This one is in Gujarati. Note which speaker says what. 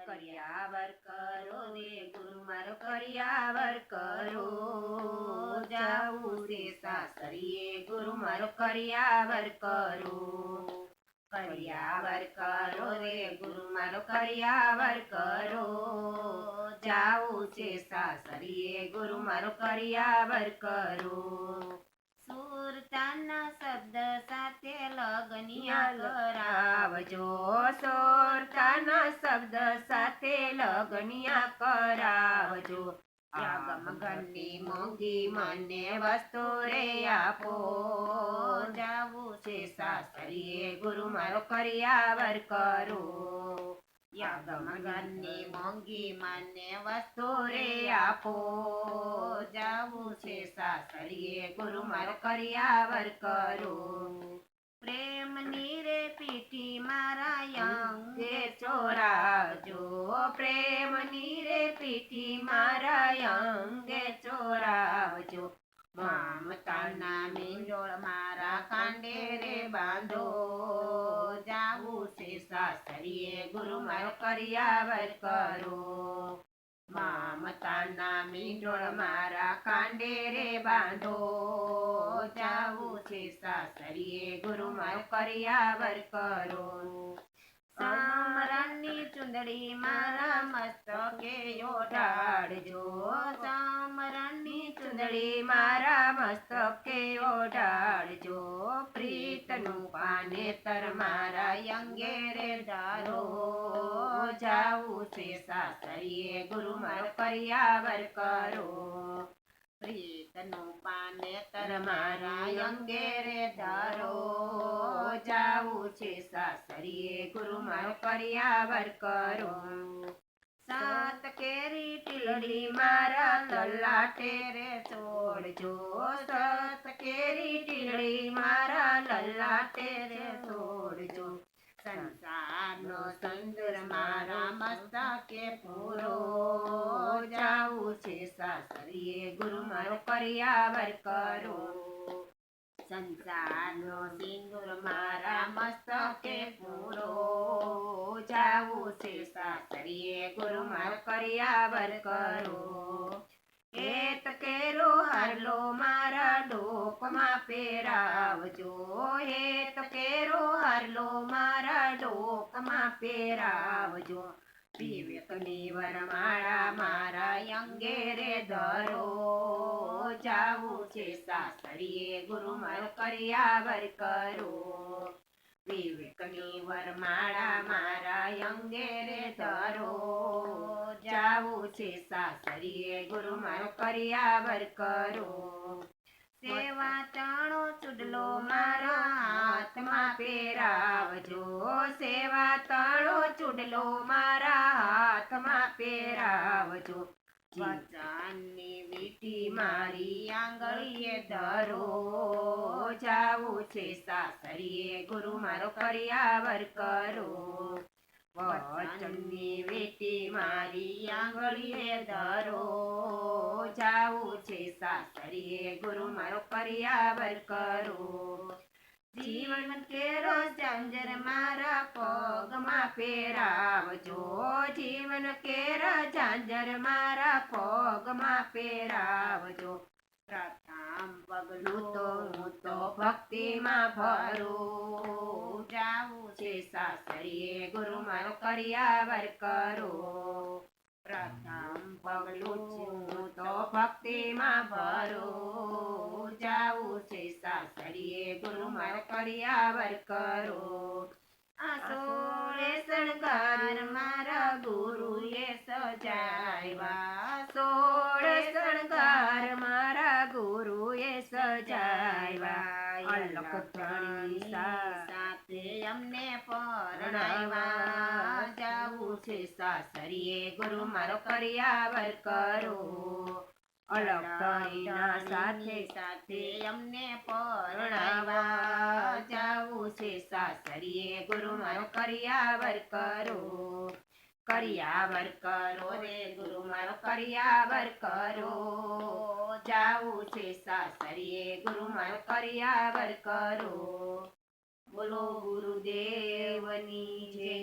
Speaker 1: કર્યાવર કરો રે ગુરુ મારો કર્યાવર કરો જાવું રે સાસરીએ ગુરુ મારો કર્યાવર કરો કર્યાવર કરો રે ગુરુ મારો કર્યાવર કરો જાવું છે સાસરીએ ગુરુ મારો કર્યાવર કરો સુરતાના શબ્દ સાથે લગનિયા કરાવજો સુરતાના શબ્દ સાથે લગનિયા કરાવજો આગમ ઘરની મોંઘી મને વસ્તુ રે આપો જાવું છે સાસરીએ ગુરુ મારો કર્યાવર કરો યાગમ ઘરની મોંઘી મને વસ્તુ રે આપો જાવું છે સાસરીએ ગુરુ મારો કર્યાવર કરો પ્રેમની રે પીઠી મારા અંગે ચોરાજો પ્રેમની રે પીઠી મારા અંગે ચોરાવજો મમતાના મીંડોળ મારા કાંડે રે બાંધો જાવું છે સાસરીએ ગુરુ મારો કર્યાવર કરો મમતાના મીંડોળ મારા કાંડે રે બાંધો જાવું છે સાસરીએ ગુરુ મારો કર્યાવર કરો સામરાની ચુંદડી મારા મસ્તકે ઓઢાડજો સામરાની ચુંદડી મારા મસ્તકે ઓઢાડજો પ્રીતનું પાનેતર મારા અંગે રે ધારો જાવું છે સાસરીએ ગુરુ મારો કર્યાવર કરો પ્રીતનું પાનેતર મારા અંગે રે ધારો જાવું છે સાસરીએ ગુરુ મારો કર્યાવર કરો સાત કેરી ટીલડી મારા લલાટે રે છોડજો સાત કેરી ટીલડી મારા લલાટે રે છોડજો સંસારનો સંદર મારા મસ્તકે પૂરો જાવું છે સાસરીએ ગુરુ મારો કર્યાવર કરો સંસારનો સિંદૂર મારા મસ્તકે પૂરો જાવું છે સાસરીએ ગુરુ મારો કર્યાવર કરો એત કેરો હારલો મારા ડોકમાં પહેરાવજો એત કેરો હારલો મારા ડોકમાં પહેરાવજો વિવેકની વરમાળા મારા અંગે રે ધરો જાવું છે સાસરીએ ગુરુ મારો કર્યાવર કરો વિવેકની વરમાળા મારા અંગે રે ધરો જાવું છે સાસરીએ ગુરુ મારો કર્યાવર કરો સેવા ચાણો ચૂડલો મારા હાથમાં પહેરાવજો સેવા તાણો ચૂડલો મારા હાથમાં પહેરાવજો વચનની વીટી મારી આંગળીએ ધરો જાવું છે સાસરીએ ગુરુ મારો કર્યાવર કરો વચનની વીટી મારી આંગળીએ ધરો જાવું છે સાસરીએ ગુરુ મારો કર્યાવર કરો જીવન કેરો ઝાંઝર મારા પગમાં પહેરાવજો જીવન કેરો ઝાંઝર મારા પગમાં પહેરાવજો પ્રથમ પગલું તો હું તો ભક્તિમાં ભરું જાવું છે સાસરીએ ગુરુ મારો કર્યાવર કરો પ્રથમ પગલું હું તો ભક્તિમાં ભરું જાવું છે સાસરીએ ગુરુ મારો કર્યાવર કરો આ સોળે શણગાર મારા ગુરુએ સજાવ્યા સોળે શણગાર મારા ગુરુએ સજાવ્યા અલક ધણી સાથે અમને પરણાવ્યા જાવું છે સાસરીએ ગુરુ મારો કર્યાવર કરો અલગ ધણીના સાથે સાથે અમને પરણાવ્યા જાવું છે સાસરીએ ગુરુ મારો કર્યાવર કરો કર્યાવર કરો રે ગુરુ મારો કર્યાવર કરો જાવું છે સાસરીએ ગુરુ મારો કર્યાવર કરો બોલો ગુરુદેવની જય।